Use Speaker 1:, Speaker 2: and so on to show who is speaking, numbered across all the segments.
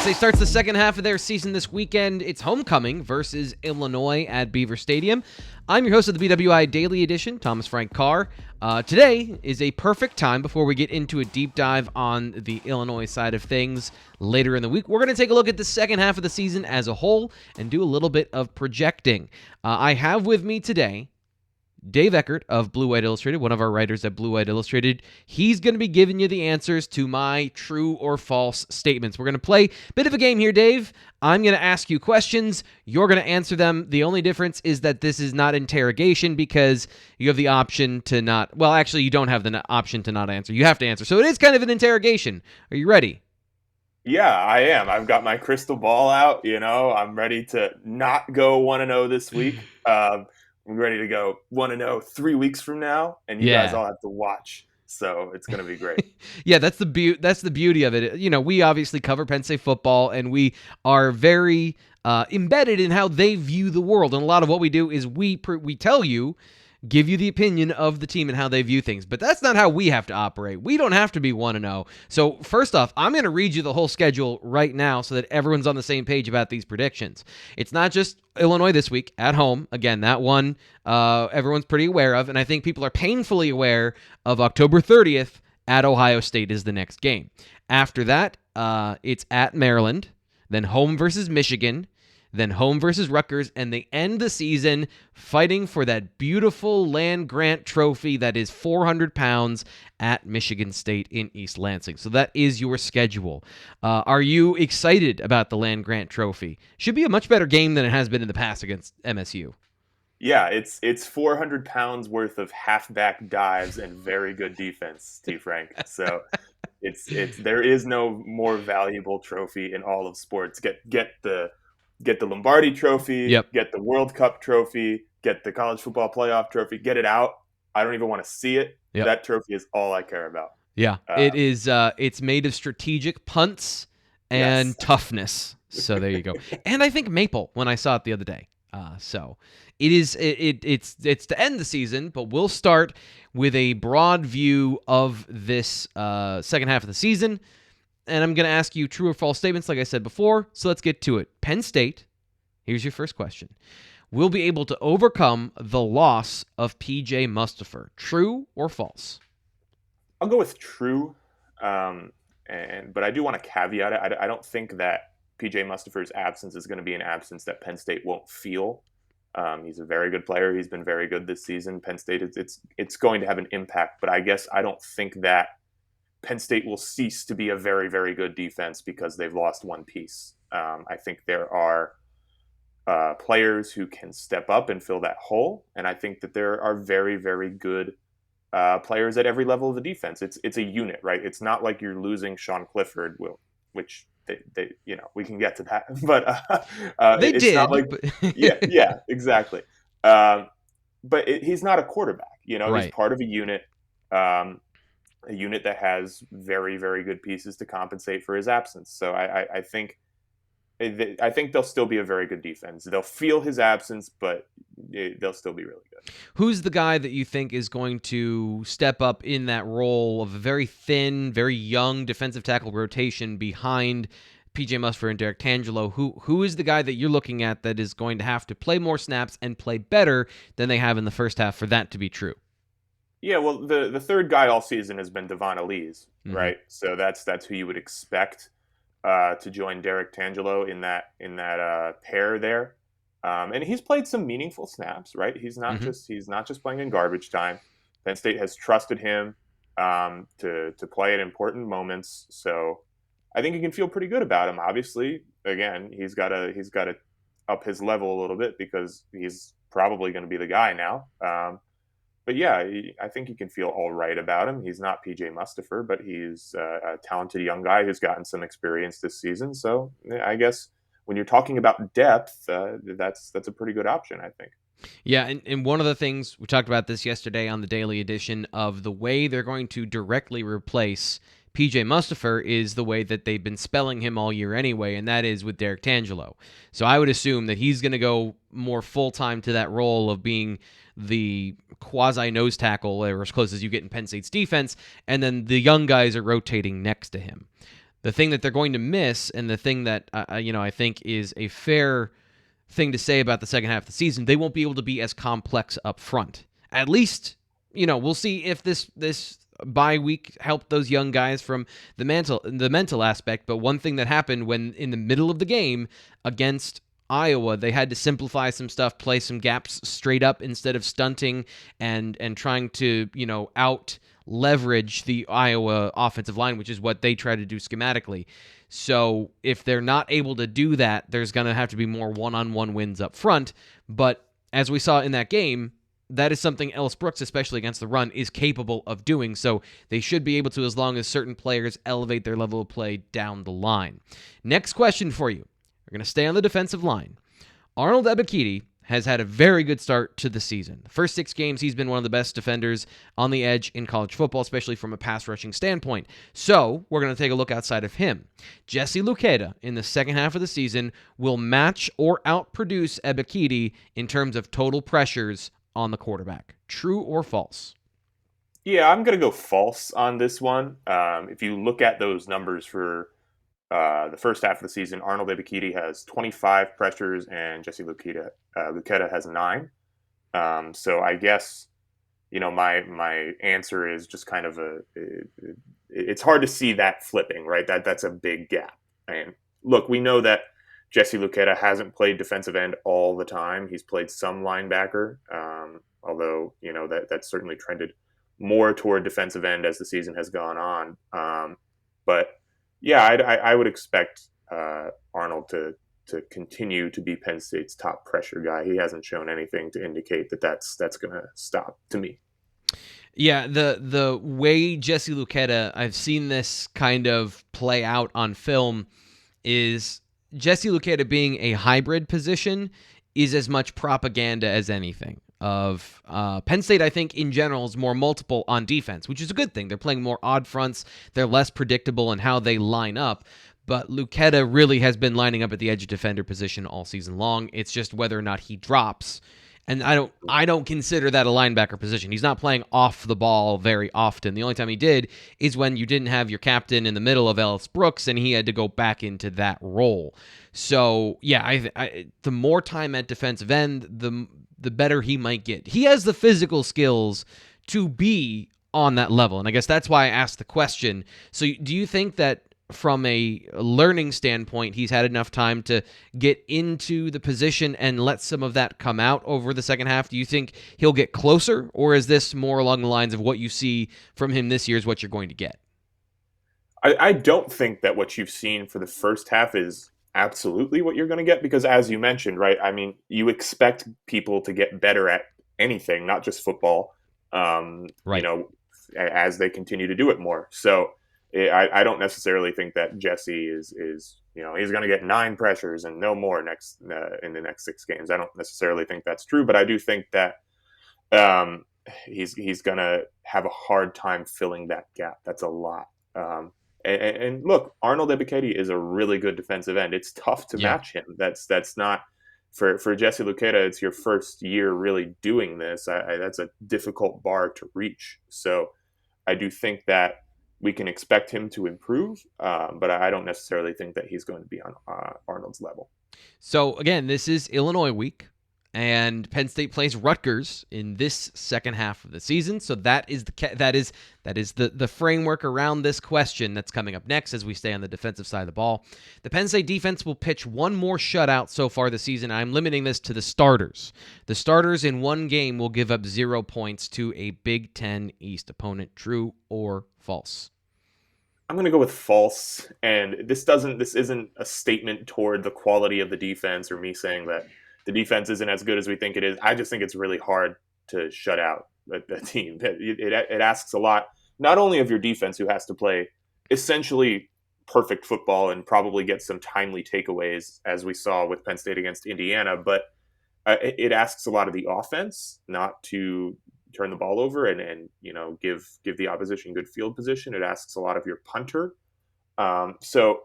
Speaker 1: State starts the second half of their season this weekend. It's homecoming versus Illinois at Beaver Stadium. I'm your host of the BWI Daily Edition, Thomas Frank Carr. Today is a perfect time before we get into a deep dive on the Illinois side of things later in the week. We're going to take a look at the second half of the season as a whole and do a little bit of projecting. I have with me today Dave Eckert of Blue White Illustrated, one of our writers at Blue White Illustrated. He's going to be giving you the answers to my true or false statements. We're going to play a bit of a game here, Dave. I'm going to ask you questions. You're going to answer them. The only difference is that this is not interrogation because you have the option to not... Well, actually, you don't have the option to not answer. You have to answer. So it is kind of an interrogation. Are you ready?
Speaker 2: Yeah, I am. I've got my crystal ball out. I'm ready to not go 1-0 this week. I'm ready to go 1-0 3 weeks from now, and you guys all have to watch. So it's going to be great.
Speaker 1: Yeah, that's the beauty of it. We obviously cover Penn State football, and we are very embedded in how they view the world. And a lot of what we do is we tell you, give you the opinion of the team and how they view things. But that's not how we have to operate. We don't have to be 1-0. So first off, I'm going to read you the whole schedule right now so that everyone's on the same page about these predictions. It's not just Illinois this week at home. Again, that one everyone's pretty aware of, and I think people are painfully aware of October 30th at Ohio State is the next game. After that, it's at Maryland, then home versus Michigan, then home versus Rutgers, and they end the season fighting for that beautiful land-grant trophy that is 400 pounds at Michigan State in East Lansing. So that is your schedule. Are you excited about the land-grant trophy? Should be a much better game than it has been in the past against MSU.
Speaker 2: Yeah, it's 400 pounds worth of halfback dives and very good defense, T. Frank. So there is no more valuable trophy in all of sports. Get the Lombardi Trophy,
Speaker 1: Yep.
Speaker 2: Get the World Cup Trophy, get the College Football Playoff Trophy, get it out. I don't even want to see it.
Speaker 1: Yep.
Speaker 2: That trophy is all I care about.
Speaker 1: Yeah, it is. It's made of strategic punts and toughness. So there you go. And I think maple when I saw it the other day. So it is. It's to end the season, but we'll start with a broad view of this second half of the season. And I'm going to ask you true or false statements like I said before, so let's get to it. Penn State, here's your first question, will be able to overcome the loss of PJ Mustihper. True or false?
Speaker 2: I'll go with true, but I do want to caveat it. I don't think that PJ Mustihper's absence is going to be an absence that Penn State won't feel. He's a very good player. He's been very good this season. Penn State, it's going to have an impact, but I guess I don't think that Penn State will cease to be a very, very good defense because they've lost one piece. I think there are players who can step up and fill that hole, and I think that there are very, very good players at every level of the defense. It's a unit, right? It's not like you're losing Sean Clifford, which they we can get to that, but
Speaker 1: they
Speaker 2: it's
Speaker 1: did.
Speaker 2: Not like, yeah, exactly. But he's not a quarterback.
Speaker 1: Right.
Speaker 2: He's part of a unit. A unit that has very, very good pieces to compensate for his absence. So I think they'll still be a very good defense. They'll feel his absence, but they'll still be really good.
Speaker 1: Who's the guy that you think is going to step up in that role of a very thin, very young defensive tackle rotation behind PJ Mustihper and Derek Tangelo? Who is the guy that you're looking at that is going to have to play more snaps and play better than they have in the first half for that to be true?
Speaker 2: Yeah, well, the third guy all season has been Devon Elise,
Speaker 1: Mm-hmm.
Speaker 2: right? So that's who you would expect to join Derek Tangelo in that pair there. And he's played some meaningful snaps, right? He's not just playing in garbage time. Penn State has trusted him to play at important moments. So I think you can feel pretty good about him. Obviously, again, he's got to up his level a little bit because he's probably going to be the guy now. But yeah, I think you can feel all right about him. He's not PJ Mustihper, but he's a talented young guy who's gotten some experience this season. So I guess when you're talking about depth, that's a pretty good option, I think.
Speaker 1: Yeah, and one of the things, we talked about this yesterday on the Daily Edition, of the way they're going to directly replace PJ Mustihper is the way that they've been spelling him all year anyway, and that is with Derek Tangelo. So I would assume that he's going to go more full-time to that role of being the quasi-nose tackle, or as close as you get in Penn State's defense, and then the young guys are rotating next to him. The thing that they're going to miss, and the thing that I think is a fair thing to say about the second half of the season, they won't be able to be as complex up front. At least, we'll see if this bye week helped those young guys from the mental aspect. But one thing that happened when in the middle of the game against Iowa, they had to simplify some stuff, play some gaps straight up instead of stunting and trying to out leverage the Iowa offensive line, which is what they try to do schematically. So if they're not able to do that, there's going to have to be more one-on-one wins up front. But as we saw in that game, that is something Ellis Brooks, especially against the run, is capable of doing. So they should be able to, as long as certain players elevate their level of play down the line. Next question for you. We're going to stay on the defensive line. Arnold Ebiketie has had a very good start to the season. The first 6 games, he's been one of the best defenders on the edge in college football, especially from a pass rushing standpoint. So we're going to take a look outside of him. Jesse Luketa in the second half of the season will match or outproduce Ebiketie in terms of total pressures on the quarterback. True or false?
Speaker 2: Yeah, I'm going to go false on this one. If you look at those numbers for the first half of the season, Arnold Ebiketie has 25 pressures and Jesse Luketa has 9. So I guess, my answer is just kind of it's hard to see that flipping, right? That's a big gap. And look, we know that Jesse Luketa hasn't played defensive end all the time. He's played some linebacker, although, that's certainly trended more toward defensive end as the season has gone on. But yeah, I would expect Arnold to continue to be Penn State's top pressure guy. He hasn't shown anything to indicate that that's going to stop, to me.
Speaker 1: Yeah, the way Jesse Luketa, I've seen this kind of play out on film, is Jesse Luketa being a hybrid position is as much propaganda as anything. Of Penn State, I think, in general, is more multiple on defense, which is a good thing. They're playing more odd fronts. They're less predictable in how they line up. But Luketa really has been lining up at the edge defender position all season long. It's just whether or not he drops. And I don't consider that a linebacker position. He's not playing off the ball very often. The only time he did is when you didn't have your captain in the middle of Ellis Brooks, and he had to go back into that role. So yeah, the more time at defensive end, the better he might get. He has the physical skills to be on that level, and I guess that's why I asked the question. So do you think that from a learning standpoint, he's had enough time to get into the position and let some of that come out over the second half? Do you think he'll get closer, or is this more along the lines of what you see from him this year is what you're going to get?
Speaker 2: I don't think that what you've seen for the first half is absolutely what you're going to get, because as you mentioned, right, I mean, you expect people to get better at anything, not just football,
Speaker 1: Right.
Speaker 2: as they continue to do it more. So I don't necessarily think that Jesse is he's going to get 9 pressures and no more in the next 6 games. I don't necessarily think that's true, but I do think that he's going to have a hard time filling that gap. That's a lot. And look, Arnold Ebiketie is a really good defensive end. It's tough to match him. That's not for Jesse Luketa. It's your first year really doing this. That's a difficult bar to reach. So I do think that we can expect him to improve, but I don't necessarily think that he's going to be on Arnold's level.
Speaker 1: So again, this is Illinois week, and Penn State plays Rutgers in this second half of the season. So that is the framework around this question that's coming up next as we stay on the defensive side of the ball. The Penn State defense will pitch one more shutout so far this season. I'm limiting this to the starters. The starters in one game will give up 0 points to a Big Ten East opponent. True or false?
Speaker 2: I'm going to go with false. And this isn't a statement toward the quality of the defense or me saying that the defense isn't as good as we think it is. I just think it's really hard to shut out a team. It asks a lot, not only of your defense, who has to play essentially perfect football and probably get some timely takeaways, as we saw with Penn State against Indiana, but it asks a lot of the offense not to turn the ball over and give the opposition good field position. It asks a lot of your punter. So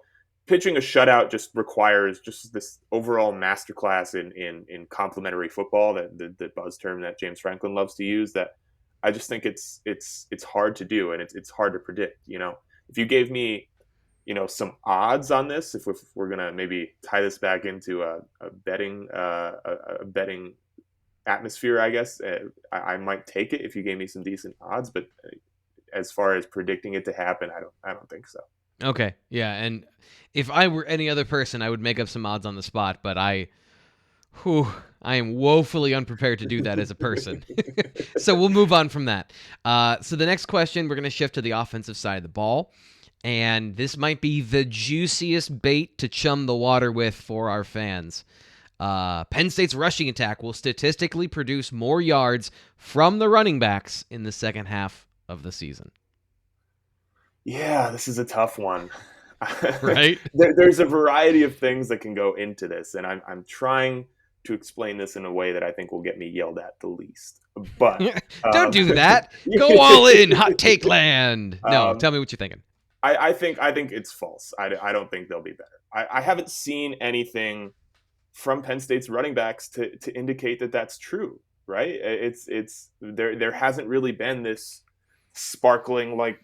Speaker 2: pitching a shutout just requires just this overall masterclass in complementary football, that the buzz term that James Franklin loves to use, that I just think it's hard to do, and it's hard to predict. If you gave me some odds on this, if we're gonna maybe tie this back into a betting atmosphere, I guess I might take it if you gave me some decent odds. But as far as predicting it to happen, I don't think so.
Speaker 1: Okay, yeah, and if I were any other person, I would make up some odds on the spot, but I am woefully unprepared to do that as a person. So we'll move on from that. So the next question, we're going to shift to the offensive side of the ball. And this might be the juiciest bait to chum the water with for our fans. Penn State's rushing attack will statistically produce more yards from the running backs in the second half of the season.
Speaker 2: Yeah, this is a tough one.
Speaker 1: Right?
Speaker 2: There's a variety of things that can go into this, and I'm trying to explain this in a way that I think will get me yelled at the least. But
Speaker 1: don't do that. Go all in, hot take land. No, tell me what you're thinking.
Speaker 2: I think it's false. I don't think they'll be better. I haven't seen anything from Penn State's running backs to indicate that that's true. Right? It's there hasn't really been this sparkling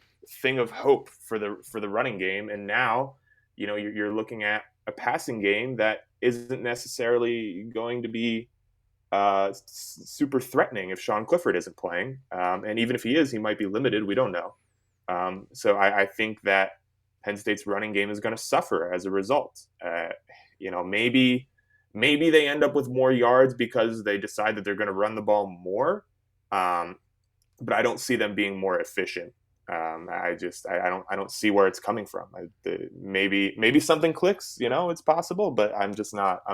Speaker 2: thing of hope for the running game, and now you're looking at a passing game that isn't necessarily going to be super threatening if Sean Clifford isn't playing, and even if he is, he might be limited. We don't know. So I think that Penn State's running game is going to suffer as a result. Maybe they end up with more yards because they decide that they're going to run the ball more, but I don't see them being more efficient. I don't see where it's coming from. Maybe something clicks. It's possible, but I'm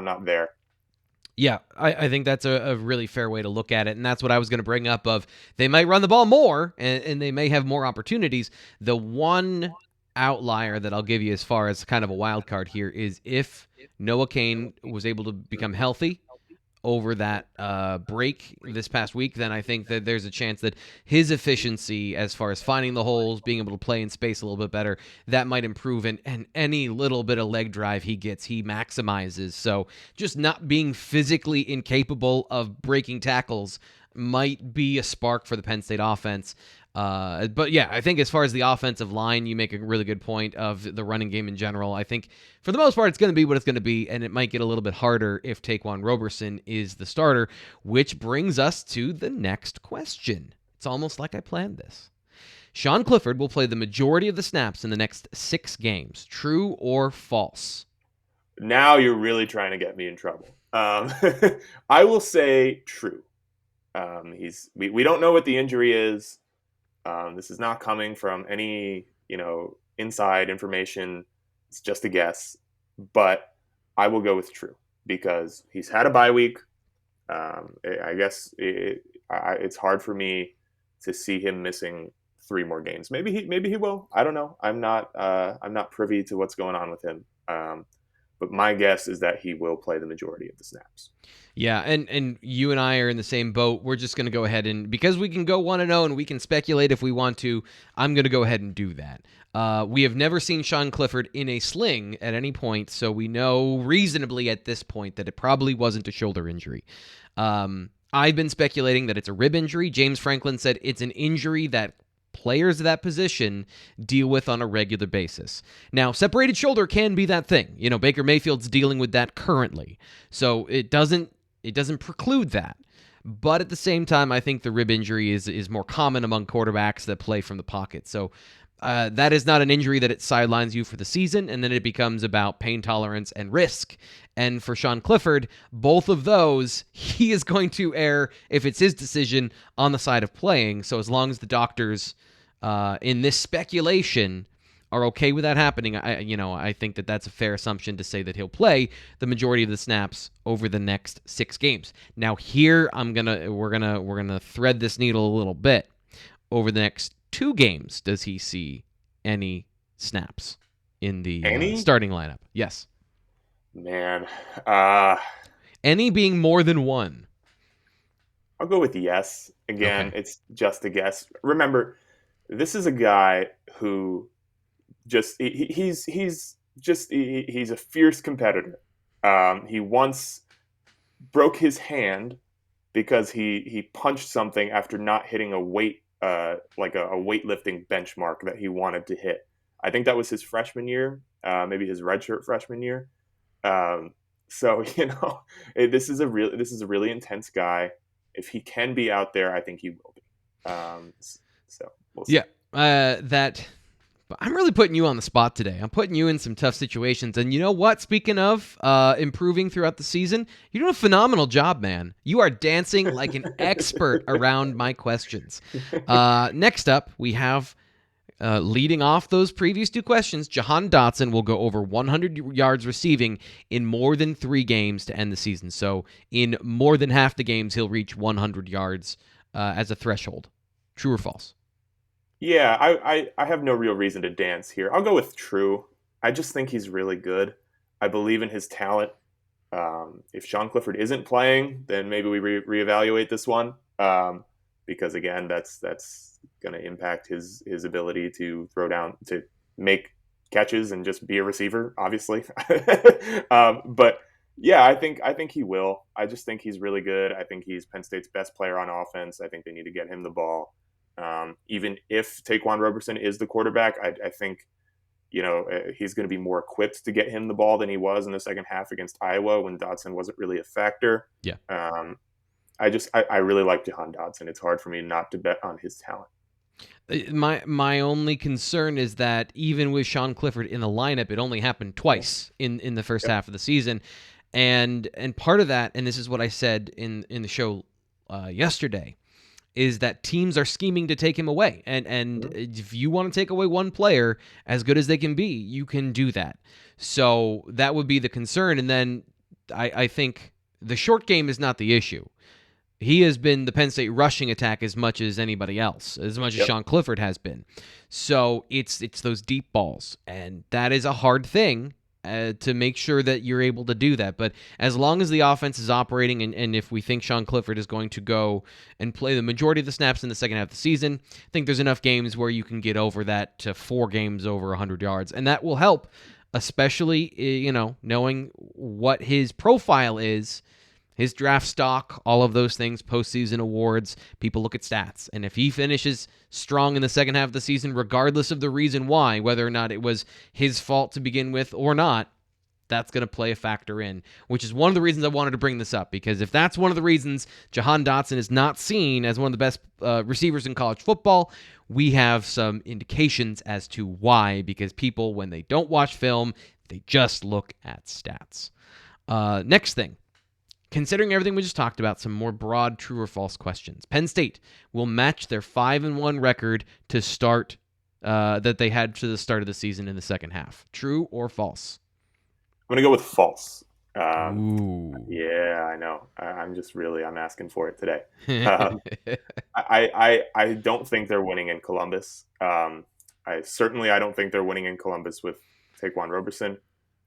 Speaker 2: not there.
Speaker 1: Yeah, I think that's a really fair way to look at it, and that's what I was going to bring up of they might run the ball more, and they may have more opportunities. The one outlier that I'll give you as far as kind of a wild card here is if Noah Cain was able to become healthy over that break this past week, then I think that there's a chance that his efficiency as far as finding the holes, being able to play in space a little bit better, that might improve. And any little bit of leg drive he gets, he maximizes. So just not being physically incapable of breaking tackles might be a spark for the Penn State offense. But yeah, I think as far as the offensive line, you make a really good point of the running game in general. I think for the most part, it's going to be what it's going to be, and it might get a little bit harder if Taquan Roberson is the starter, which brings us to the next question. It's almost like I planned this. Sean Clifford will play the majority of the snaps in the next 6 games. True or false?
Speaker 2: Now you're really trying to get me in trouble. I will say true. We don't know what the injury is. This is not coming from any, inside information. It's just a guess, but I will go with true because he's had a bye week. I guess it's hard for me to see him missing 3 more games. Maybe he will. I don't know. I'm not privy to what's going on with him. But my guess is that he will play the majority of the snaps.
Speaker 1: Yeah, and you and I are in the same boat. We're just going to go ahead and, because we can go 1-0 and we can speculate if we want to, I'm going to go ahead and do that. We have never seen Sean Clifford in a sling at any point, so we know reasonably at this point that it probably wasn't a shoulder injury. I've been speculating that it's a rib injury. James Franklin said it's an injury that players of that position deal with on a regular basis. Now, separated shoulder can be that thing. Baker Mayfield's dealing with that currently. So it doesn't preclude that. But at the same time, I think the rib injury is more common among quarterbacks that play from the pocket. So that is not an injury that it sidelines you for the season, and then it becomes about pain tolerance and risk. And for Sean Clifford, both of those, he is going to err, if it's his decision, on the side of playing. So as long as the doctors in this speculation are okay with that happening, I think that that's a fair assumption to say that he'll play the majority of the snaps over the next 6 games. Now here we're gonna thread this needle a little bit. Over the next 2 games, does he see any snaps in the starting lineup? Yes.
Speaker 2: Man,
Speaker 1: any being more than 1.
Speaker 2: I'll go with yes. Again, okay. It's just a guess. Remember, this is a guy who he's a fierce competitor. He once broke his hand because he punched something after not hitting a weight like a weightlifting benchmark that he wanted to hit. I think that was his freshman year, maybe his redshirt freshman year. So this is a really intense guy. If he can be out there, I think he will be. So we'll see.
Speaker 1: Yeah, But I'm really putting you on the spot today. I'm putting you in some tough situations. And you know what? Speaking of improving throughout the season, you're doing a phenomenal job, man. You are dancing like an expert around my questions. Next up, we have, leading off those previous two questions, Jahan Dotson will go over 100 yards receiving in more than 3 games to end the season. So in more than half the games, he'll reach 100 yards as a threshold. True or false?
Speaker 2: Yeah, I have no real reason to dance here. I'll go with true. I just think he's really good. I believe in his talent. If Sean Clifford isn't playing, then maybe we reevaluate this one, because again, that's going to impact his ability to to make catches and just be a receiver, obviously. But yeah, I think he will. I just think he's really good. I think he's Penn State's best player on offense. I think they need to get him the ball. Even if Taquan Roberson is the quarterback, I think he's going to be more equipped to get him the ball than he was in the second half against Iowa when Dotson wasn't really a factor.
Speaker 1: Yeah.
Speaker 2: I really like Jahan Dotson. It's hard for me not to bet on his talent.
Speaker 1: My only concern is that even with Sean Clifford in the lineup, it only happened twice in the first half of the season, and part of that, and this is what I said in the show yesterday, is that teams are scheming to take him away. And if you want to take away one player, as good as they can be, you can do that. So that would be the concern. And then I think the short game is not the issue. He has been the Penn State rushing attack as much as anybody else, as much as Sean Clifford has been. So it's those deep balls. And that is a hard thing to make sure that you're able to do that. But as long as the offense is operating, and if we think Sean Clifford is going to go and play the majority of the snaps in the second half of the season, I think there's enough games where you can get over that to 4 games over 100 yards. And that will help, especially, knowing what his profile is, his draft stock, all of those things, postseason awards. People look at stats. And if he finishes strong in the second half of the season, regardless of the reason why, whether or not it was his fault to begin with or not, that's going to play a factor in, which is one of the reasons I wanted to bring this up, because if that's one of the reasons Jahan Dotson is not seen as one of the best receivers in college football, we have some indications as to why, because people, when they don't watch film, they just look at stats. Next thing. Considering everything we just talked about, some more broad true or false questions. Penn State will match their 5-1 record to start that they had to the start of the season in the second half. True or false?
Speaker 2: I'm going to go with false.
Speaker 1: Ooh.
Speaker 2: Yeah, I know. I'm asking for it today. I don't think they're winning in Columbus. I don't think they're winning in Columbus with Taquan Roberson.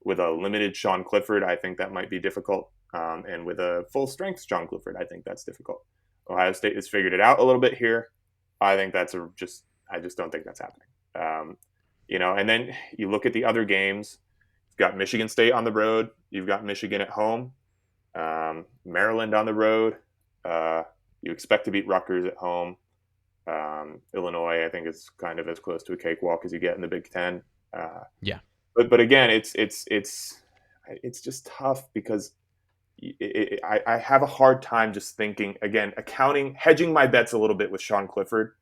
Speaker 2: With a limited Sean Clifford, I think that might be difficult. And with a full-strength Sean Clifford, I think that's difficult. Ohio State has figured it out a little bit here. I think I just don't think that's happening. And then you look at the other games. You've got Michigan State on the road. You've got Michigan at home. Maryland on the road. You expect to beat Rutgers at home. Illinois, I think, is kind of as close to a cakewalk as you get in the Big Ten.
Speaker 1: Yeah.
Speaker 2: But again, it's just tough because I have a hard time just thinking, again, hedging my bets a little bit with Sean Clifford.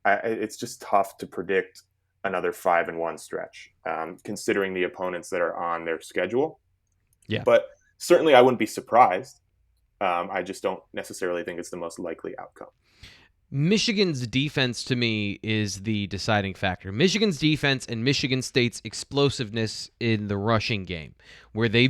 Speaker 2: It's just tough to predict another 5-1 stretch, considering the opponents that are on their schedule.
Speaker 1: Yeah.
Speaker 2: But certainly I wouldn't be surprised. I just don't necessarily think it's the most likely outcome.
Speaker 1: Michigan's defense, to me, is the deciding factor. Michigan's defense and Michigan State's explosiveness in the rushing game, where they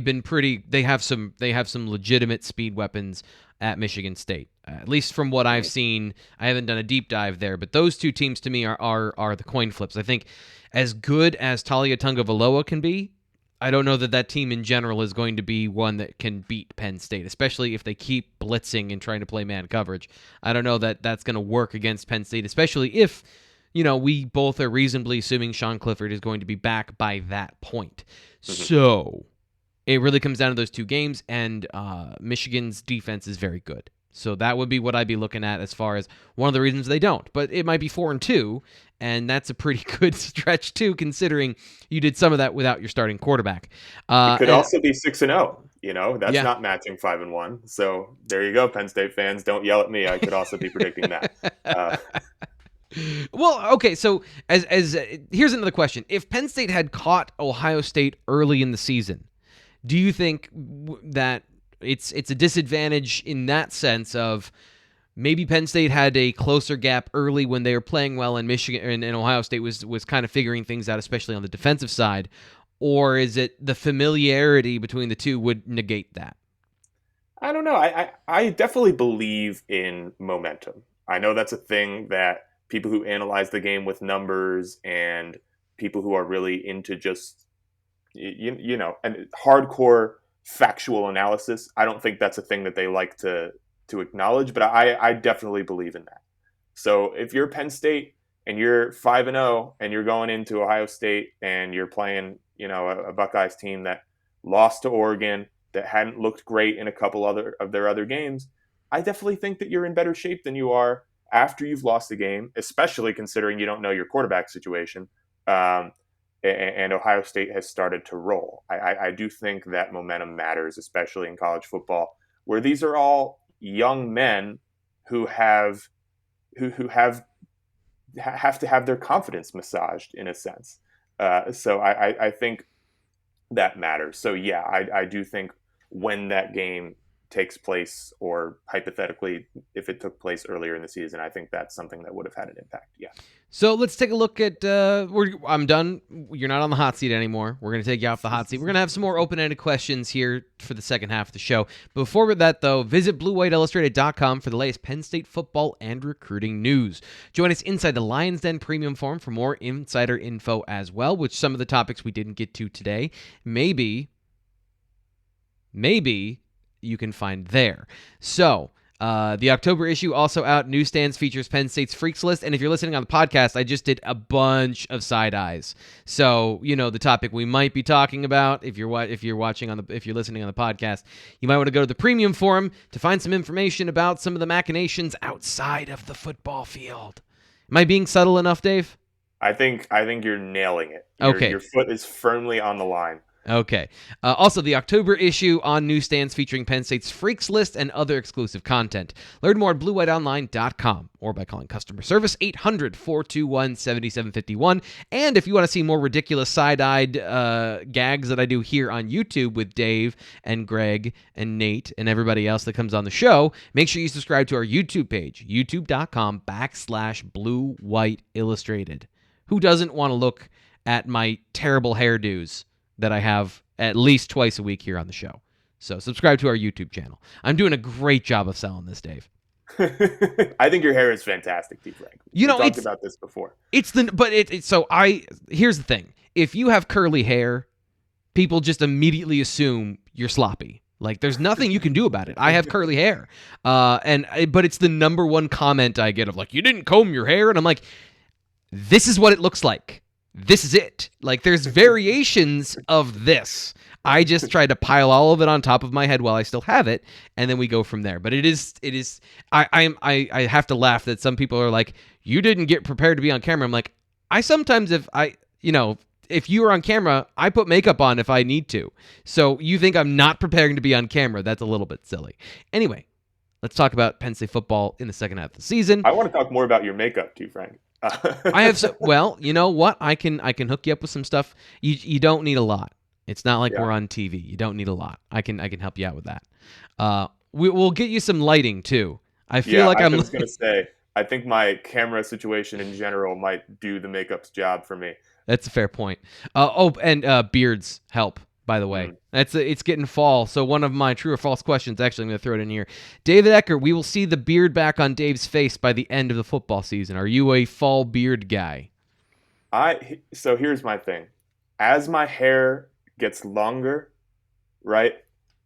Speaker 1: have some legitimate speed weapons at Michigan State. At least from what I've seen, I haven't done a deep dive there, but those two teams to me are the coin flips. I think as good as Talia Tagovailoa can be, I don't know that team in general is going to be one that can beat Penn State, especially if they keep blitzing and trying to play man coverage. I don't know that that's going to work against Penn State, especially if, we both are reasonably assuming Sean Clifford is going to be back by that point. Mm-hmm. So it really comes down to those two games, and Michigan's defense is very good. So that would be what I'd be looking at as far as one of the reasons they don't. But it might be 4-2, and that's a pretty good stretch too, considering you did some of that without your starting quarterback.
Speaker 2: It could
Speaker 1: And
Speaker 2: also be 6-0. That's
Speaker 1: yeah.
Speaker 2: not matching 5-1. So there you go, Penn State fans. Don't yell at me. I could also be predicting that. Uh,
Speaker 1: Well, okay, so as here's another question. If Penn State had caught Ohio State early in the season, do you think that it's a disadvantage in that sense of maybe Penn State had a closer gap early when they were playing well, and Michigan and Ohio State was kind of figuring things out, especially on the defensive side, or is it the familiarity between the two would negate that?
Speaker 2: I don't know. I definitely believe in momentum. I know that's a thing that people who analyze the game with numbers and people who are really into just and hardcore factual analysis. I don't think that's a thing that they like to acknowledge, but I definitely believe in that. So if you're Penn State and you're 5-0 and you're going into Ohio State and you're playing, a Buckeyes team that lost to Oregon, that hadn't looked great in a couple of their other games, I definitely think that you're in better shape than you are after you've lost the game, especially considering you don't know your quarterback situation. And Ohio State has started to roll. I do think that momentum matters, especially in college football, where these are all young men who have to have their confidence massaged in a sense. So I think that matters. So yeah, I do think when that game takes place, or hypothetically, if it took place earlier in the season, I think that's something that would have had an impact. Yeah.
Speaker 1: So let's take a look at. I'm done. You're not on the hot seat anymore. We're going to take you off the hot seat. We're going to have some more open-ended questions here for the second half of the show. Before that, though, visit BlueWhiteIllustrated.com for the latest Penn State football and recruiting news. Join us inside the Lions Den Premium Forum for more insider info as well, which some of the topics we didn't get to today, maybe you can find there. So. The October issue also out. Newsstands features Penn State's Freaks List. And if you're listening on the podcast, I just did a bunch of side eyes. So, the topic we might be talking about, if you're listening on the podcast, you might want to go to the premium forum to find some information about some of the machinations outside of the football field. Am I being subtle enough, Dave?
Speaker 2: I think you're nailing it.
Speaker 1: Okay.
Speaker 2: Your foot is firmly on the line.
Speaker 1: Okay. Also, the October issue on newsstands featuring Penn State's Freaks List and other exclusive content. Learn more at BlueWhiteOnline.com or by calling customer service 800-421-7751. And if you want to see more ridiculous side-eyed gags that I do here on YouTube with Dave and Greg and Nate and everybody else that comes on the show, make sure you subscribe to our YouTube page, youtube.com/BlueWhiteIllustrated. Who doesn't want to look at my terrible hairdos that I have at least twice a week here on the show? So subscribe to our YouTube channel. I'm doing a great job of selling this, Dave.
Speaker 2: I think your hair is fantastic, T. Frank. We talked about this before.
Speaker 1: Here's the thing. If you have curly hair, people just immediately assume you're sloppy. Like, there's nothing you can do about it. I have curly hair. But it's the number one comment I get of, like, you didn't comb your hair? And I'm like, this is what it looks like. This is it. Like, there's variations of this. I just try to pile all of it on top of my head while I still have it, and then we go from there. But it is. I have to laugh that some people are like, you didn't get prepared to be on camera. I'm like, I sometimes, if you are on camera, I put makeup on if I need to. So you think I'm not preparing to be on camera? That's a little bit silly. Anyway, let's talk about Penn State football in the second half of the season.
Speaker 2: I want to talk more about your makeup too, Frank.
Speaker 1: I have you know what? I can hook you up with some stuff. You don't need a lot. It's not like we're on TV. You don't need a lot. I can help you out with that. We'll get you some lighting too. I feel like I was
Speaker 2: going to say, I think my camera situation in general might do the makeup's job for me.
Speaker 1: That's a fair point. And beards help, by the way. It's getting fall. So one of my true or false questions, actually, I'm going to throw it in here. David Eckert, we will see the beard back on Dave's face by the end of the football season. Are you a fall beard guy?
Speaker 2: So here's my thing. As my hair gets longer, right,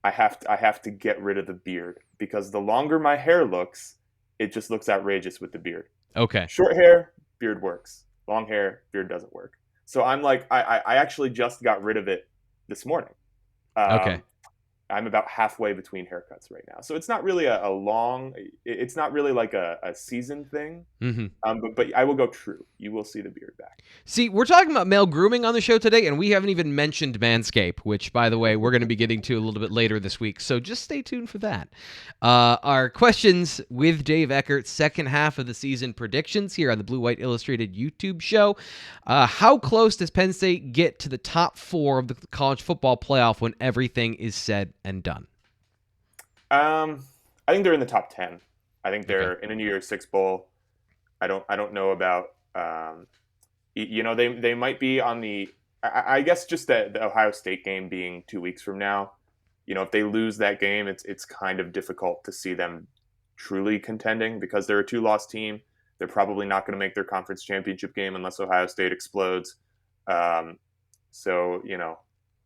Speaker 2: I have to get rid of the beard, because the longer my hair looks, it just looks outrageous with the beard.
Speaker 1: Okay.
Speaker 2: Short hair, beard works. Long hair, beard doesn't work. So I'm like, I actually just got rid of it this morning.
Speaker 1: Okay.
Speaker 2: I'm about halfway between haircuts right now. So it's not really a long, it's not really like a season thing.
Speaker 1: Mm-hmm.
Speaker 2: But I will go true. You will see the beard back.
Speaker 1: See, we're talking about male grooming on the show today, and we haven't even mentioned Manscaped, which, by the way, we're going to be getting to a little bit later this week. So just stay tuned for that. Our questions with Dave Eckert, second half of the season predictions here on the Blue White Illustrated YouTube show. How close does Penn State get to the top 4 of the college football playoff when everything is said and done?
Speaker 2: I think they're in the top 10. I think they're in a New Year's Six bowl. I don't know about they might be on the I guess just the Ohio State game being 2 weeks from now. If they lose that game, it's kind of difficult to see them truly contending because they're a 2-loss team. They're probably not going to make their conference championship game unless Ohio State explodes. So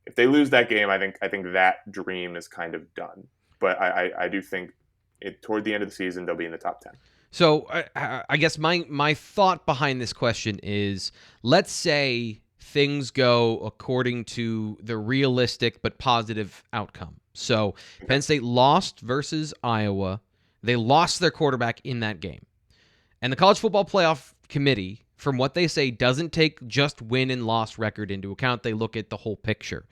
Speaker 2: if they lose that game, I think that dream is kind of done. But I do think toward the end of the season they'll be in the top 10.
Speaker 1: So I guess my thought behind this question is, let's say things go according to the realistic but positive outcome. So Penn State lost versus Iowa. They lost their quarterback in that game. And the College Football Playoff Committee, from what they say, doesn't take just win and loss record into account. They look at the whole picture.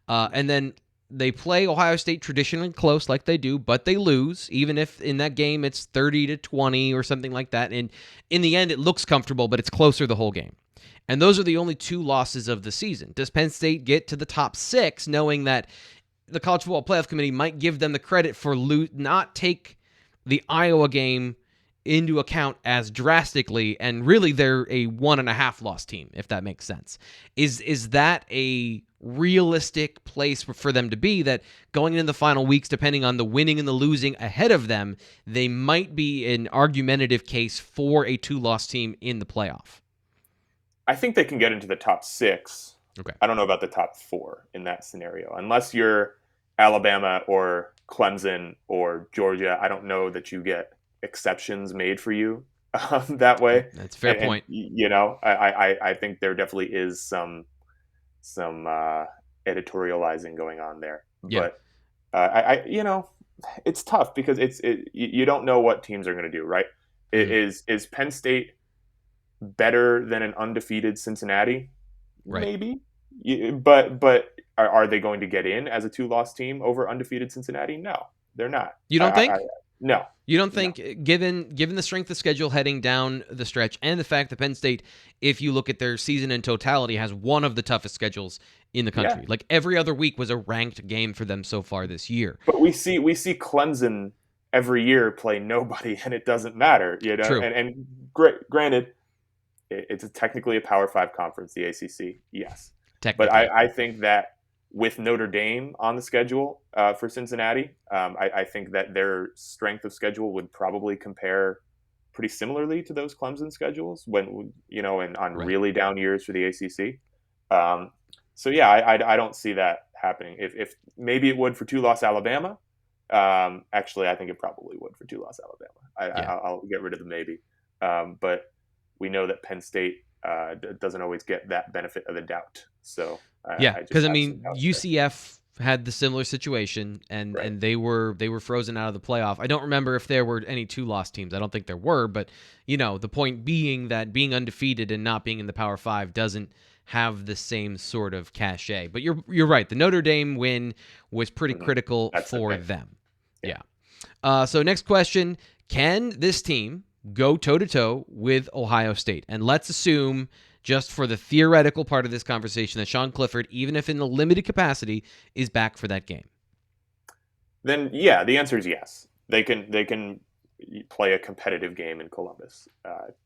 Speaker 1: And then they play Ohio State traditionally close like they do, but they lose, even if in that game it's 30-20 or something like that. And in the end, it looks comfortable, but it's closer the whole game. And those are the only 2 losses of the season. Does Penn State get to the top 6 knowing that the College Football Playoff Committee might give them the credit for not take the Iowa game into account as drastically, and really they're a 1.5 loss team, if that makes sense? Is that a realistic place for them to be, that going into the final weeks, depending on the winning and the losing ahead of them, they might be an argumentative case for a 2-loss team in the playoff?
Speaker 2: I think they can get into the top 6.
Speaker 1: Okay.
Speaker 2: I don't know about the top 4 in that scenario. Unless you're Alabama or Clemson or Georgia, I don't know that you get exceptions made for you that way.
Speaker 1: That's a fair point.
Speaker 2: I think there definitely is some editorializing going on there.
Speaker 1: Yeah.
Speaker 2: But it's tough because you don't know what teams are going to do, right? Mm-hmm. Is Penn State better than an undefeated Cincinnati?
Speaker 1: Right.
Speaker 2: Maybe. But are they going to get in as a 2-loss team over undefeated Cincinnati? No, they're not.
Speaker 1: You don't think?
Speaker 2: No.
Speaker 1: You don't think, given the strength of schedule heading down the stretch, and the fact that Penn State, if you look at their season in totality, has one of the toughest schedules in the country. Yeah. Like every other week was a ranked game for them so far this year.
Speaker 2: But we see Clemson every year play nobody, and it doesn't matter,
Speaker 1: True.
Speaker 2: And granted, it's technically a Power 5 conference, the ACC, yes. But I think that with Notre Dame on the schedule for Cincinnati, I think that their strength of schedule would probably compare pretty similarly to those Clemson schedules when on really down years for the ACC. So yeah, I don't see that happening. If maybe it would for 2-loss Alabama. Actually, I think it probably would for 2-loss Alabama. I'll get rid of the maybe. But we know that Penn State doesn't always get that benefit of the doubt. So
Speaker 1: because UCF had the similar situation, and they were frozen out of the playoff. I don't remember if there were any 2-loss teams. I don't think there were, but the point being that being undefeated and not being in the Power 5 doesn't have the same sort of cachet. But you're right. The Notre Dame win was pretty critical for them. Yeah. So next question: can this team go toe-to-toe with Ohio State? And let's assume, just for the theoretical part of this conversation, that Sean Clifford, even if in a limited capacity, is back for that game.
Speaker 2: Then, yeah, the answer is yes. They can play a competitive game in Columbus.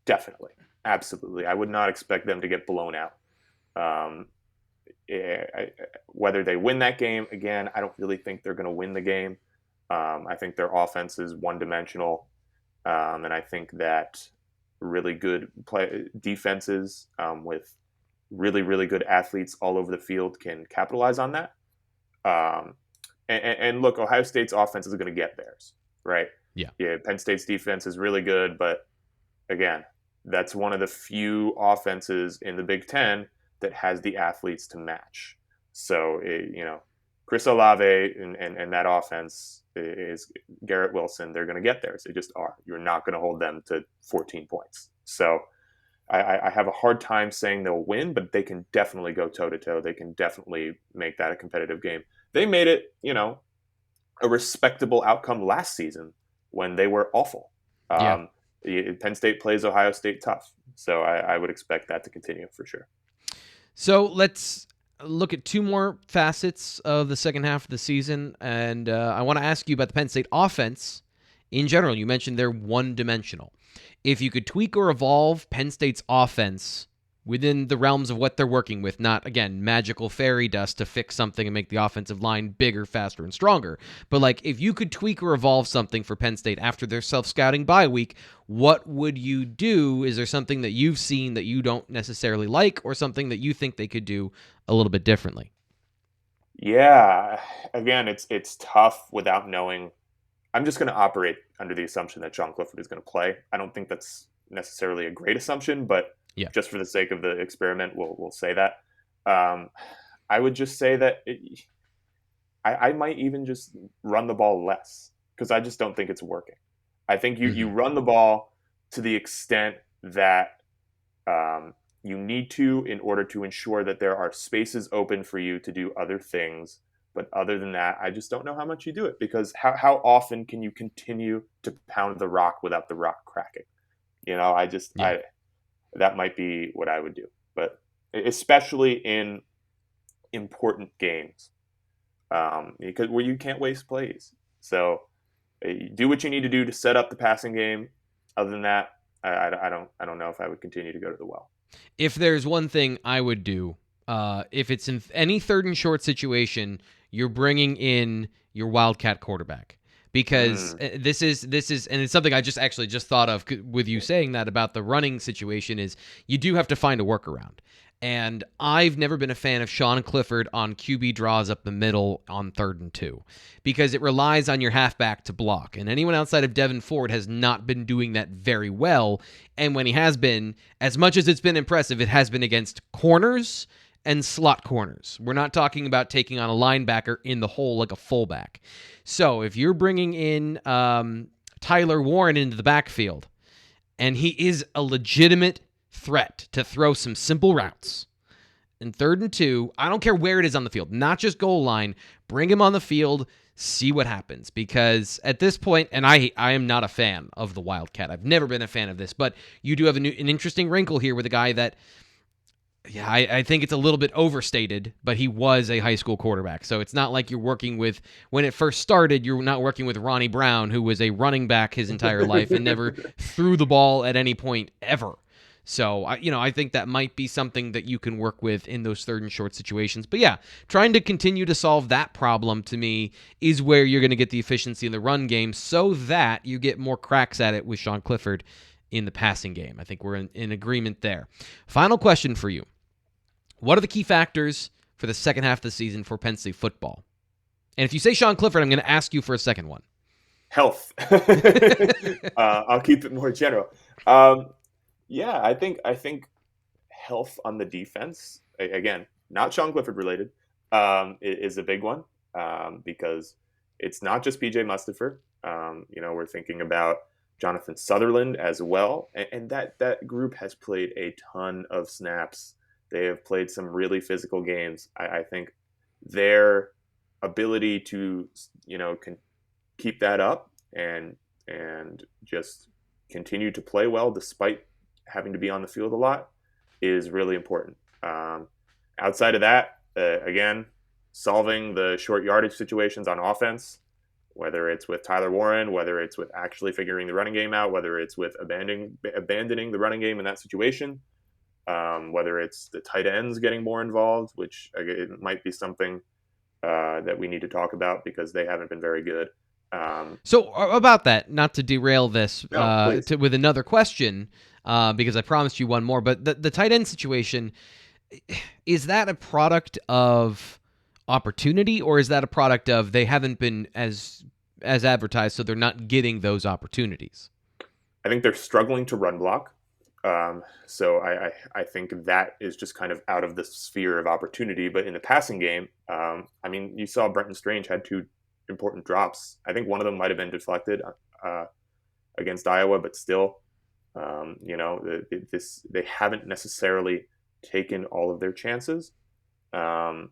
Speaker 2: Definitely. Absolutely. I would not expect them to get blown out. Whether they win that game, again, I don't really think they're going to win the game. I think their offense is one-dimensional. And I think that really good defenses with really, really good athletes all over the field can capitalize on that. And look, Ohio State's offense is going to get theirs, right?
Speaker 1: Yeah.
Speaker 2: Penn State's defense is really good, but again, that's one of the few offenses in the Big Ten that has the athletes to match. So, Chris Olave and that offense is Garrett Wilson. They're going to get theirs. They just are. You're not going to hold them to 14 points. So I have a hard time saying they'll win, but they can definitely go toe-to-toe. They can definitely make that a competitive game. They made it, a respectable outcome last season when they were awful.
Speaker 1: Yeah.
Speaker 2: Penn State plays Ohio State tough. So I would expect that to continue for sure.
Speaker 1: So let's look at two more facets of the second half of the season. And I want to ask you about the Penn State offense in general. You mentioned they're one-dimensional. If you could tweak or evolve Penn State's offense within the realms of what they're working with, not, again, magical fairy dust to fix something and make the offensive line bigger, faster, and stronger, but like if you could tweak or evolve something for Penn State after their self-scouting bye week, what would you do? Is there something that you've seen that you don't necessarily like, or something that you think they could do a little bit differently?
Speaker 2: Yeah, again, it's tough without knowing. I'm just going to operate under the assumption that Sean Clifford is going to play. I don't think that's necessarily a great assumption, but just for the sake of the experiment, we'll say that. I would just say that I might even just run the ball less because I just don't think it's working. I think you run the ball to the extent that you need to in order to ensure that there are spaces open for you to do other things. But other than that, I just don't know how much you do it because how often can you continue to pound the rock without the rock cracking? That might be what I would do. But especially in important games, because where you can't waste plays. So do what you need to do to set up the passing game. Other than that, I don't know if I would continue to go to the well.
Speaker 1: If there's one thing I would do, if it's in any third and short situation, you're bringing in your Wildcat quarterback. Because this is, and it's something I just thought of with you saying that about the running situation, is you do have to find a workaround. And I've never been a fan of Sean Clifford on QB draws up the middle on 3rd and 2 because it relies on your halfback to block. And anyone outside of Devin Ford has not been doing that very well. And when he has been, as much as it's been impressive, it has been against corners and slot corners. We're not talking about taking on a linebacker in the hole like a fullback. So if you're bringing in Tyler Warren into the backfield, and he is a legitimate threat to throw some simple routes, in 3rd and 2, I don't care where it is on the field, not just goal line, bring him on the field, see what happens. Because at this point, and I am not a fan of the Wildcat. I've never been a fan of this, but you do have an interesting wrinkle here with a guy that, I think it's a little bit overstated, but he was a high school quarterback. So it's not like you're working with, when it first started, you're not working with Ronnie Brown, who was a running back his entire life and never threw the ball at any point ever. So, I think that might be something that you can work with in those 3rd and short situations. But yeah, trying to continue to solve that problem, to me, is where you're going to get the efficiency in the run game so that you get more cracks at it with Sean Clifford in the passing game. I think we're in agreement there. Final question for you. What are the key factors for the second half of the season for Penn State football? And if you say Sean Clifford, I'm going to ask you for a second one.
Speaker 2: Health. I'll keep it more general. I think health on the defense, again, not Sean Clifford related, is a big one because it's not just PJ Mustihper. We're thinking about Jonathan Sutherland as well, and that group has played a ton of snaps. They have played some really physical games. I think their ability to, keep that up and just continue to play well despite having to be on the field a lot is really important. Outside of that, again, solving the short yardage situations on offense, whether it's with Tyler Warren, whether it's with actually figuring the running game out, whether it's with abandoning the running game in that situation, whether it's the tight ends getting more involved, which it might be something that we need to talk about because they haven't been very good.
Speaker 1: So about that, not to derail this with another question, because I promised you one more, but the tight end situation, is that a product of opportunity, or is that a product of they haven't been as advertised, so they're not getting those opportunities?
Speaker 2: I think they're struggling to run block. So I think that is just kind of out of the sphere of opportunity. But in the passing game, I mean, you saw Brenton Strange had two important drops. I think one of them might have been deflected against Iowa, but still, they haven't necessarily taken all of their chances. I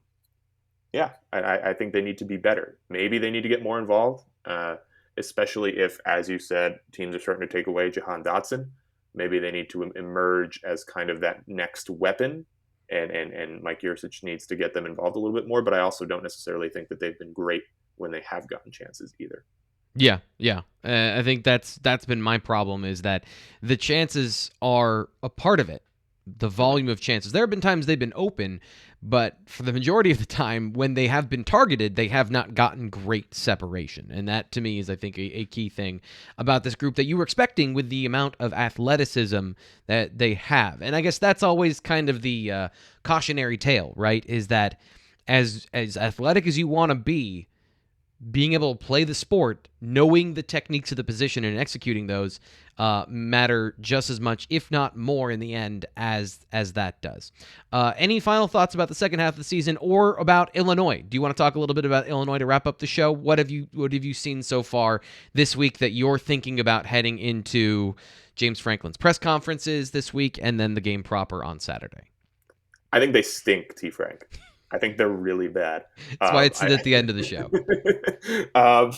Speaker 2: think they need to be better. Maybe they need to get more involved, especially if, as you said, teams are starting to take away Jahan Dotson. Maybe they need to emerge as kind of that next weapon, and Mike Yurcich needs to get them involved a little bit more. But I also don't necessarily think that they've been great when they have gotten chances either.
Speaker 1: Yeah. I think that's been my problem, is that the chances are a part of it. The volume of chances. There have been times they've been open, but for the majority of the time, when they have been targeted, they have not gotten great separation. And that, to me, is, I think, a key thing about this group that you were expecting with the amount of athleticism that they have. And I guess that's always kind of the cautionary tale, right? Is that as athletic as you want to be, being able to play the sport, knowing the techniques of the position and executing those matter just as much, if not more, in the end as that does. Any final thoughts about the second half of the season or about Illinois? Do you want to talk a little bit about Illinois to wrap up the show? What have you seen so far this week that you're thinking about heading into James Franklin's press conferences this week and then the game proper on Saturday?
Speaker 2: I think they stink, T. Frank. I think they're really bad.
Speaker 1: That's why it's at the end of the show.
Speaker 2: I'll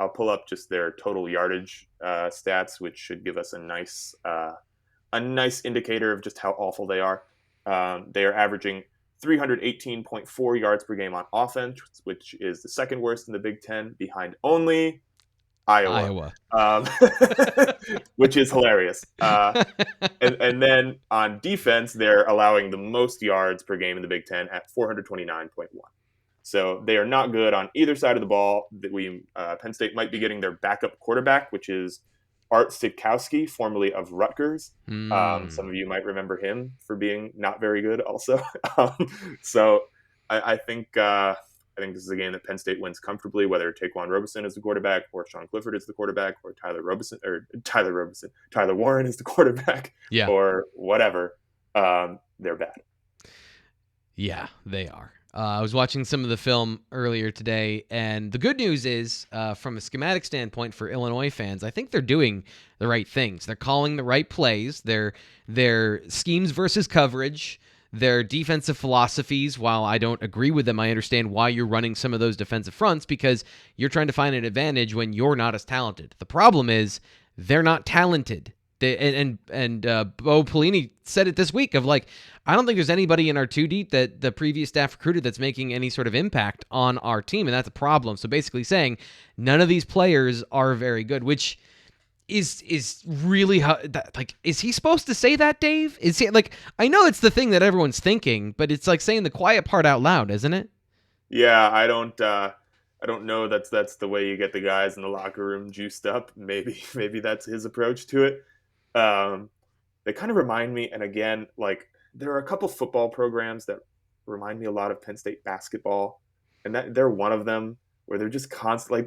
Speaker 2: pull up just their total yardage stats, which should give us a nice indicator of just how awful they are. They are averaging 318.4 yards per game on offense, which is the second worst in the Big Ten, behind only Iowa. Which is hilarious. And then on defense, they're allowing the most yards per game in the Big Ten at 429.1. So they are not good on either side of the ball. Penn State might be getting their backup quarterback, which is Art Sitkowski, formerly of Rutgers. Some of you might remember him for being not very good also. So I think this is a game that Penn State wins comfortably, whether Taquan Robeson is the quarterback or Sean Clifford is the quarterback or Tyler Warren is the quarterback, or whatever. They're bad.
Speaker 1: Yeah, they are. I was watching some of the film earlier today, and the good news is, from a schematic standpoint for Illinois fans, I think they're doing the right things. They're calling the right plays. Their schemes versus coverage, their defensive philosophies. While I don't agree with them, I understand why you're running some of those defensive fronts, because you're trying to find an advantage when you're not as talented. The problem is they're not talented. And Bo Pelini said it this week of like, I don't think there's anybody in our 2 deep that the previous staff recruited that's making any sort of impact on our team, and that's a problem. So basically saying none of these players are very good, which is really like, is he supposed to say that, Dave? Is he like, I know it's the thing that everyone's thinking, but it's like saying the quiet part out loud, isn't it?
Speaker 2: Yeah, I don't know that's the way you get the guys in the locker room juiced up. Maybe that's his approach to it. They kind of remind me, and again, like, there are a couple football programs that remind me a lot of Penn State basketball, and that they're one of them, where they're just constantly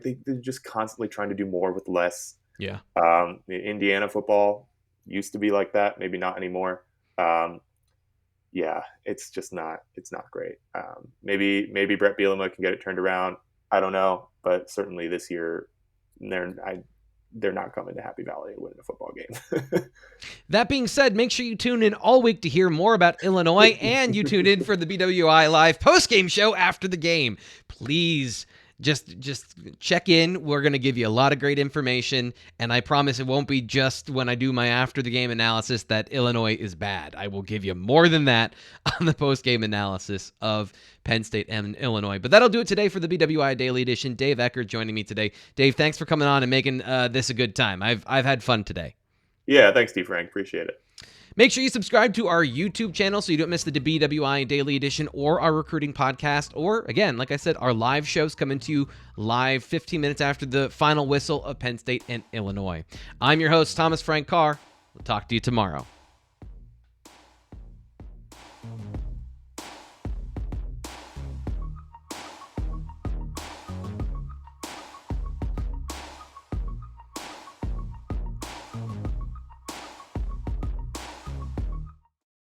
Speaker 2: trying to do more with less.
Speaker 1: Yeah.
Speaker 2: The Indiana football used to be like that, maybe not anymore. It's just not great. Maybe Brett Bielema can get it turned around. I don't know, but certainly this year they're not coming to Happy Valley and winning a football game.
Speaker 1: That being said, make sure you tune in all week to hear more about Illinois, and you tune in for the BWI Live post-game show after the game. Please just check in. We're going to give you a lot of great information, and I promise it won't be just when I do my after-the-game analysis that Illinois is bad. I will give you more than that on the post-game analysis of Penn State and Illinois. But that'll do it today for the BWI Daily Edition. Dave Eckert joining me today. Dave, thanks for coming on and making this a good time. I've had fun today.
Speaker 2: Yeah, thanks, Steve Frank. Appreciate it.
Speaker 1: Make sure you subscribe to our YouTube channel so you don't miss the BWI Daily Edition or our recruiting podcast. Or, again, like I said, our live shows coming to you live 15 minutes after the final whistle of Penn State and Illinois. I'm your host, Thomas Frank Carr. We'll talk to you tomorrow.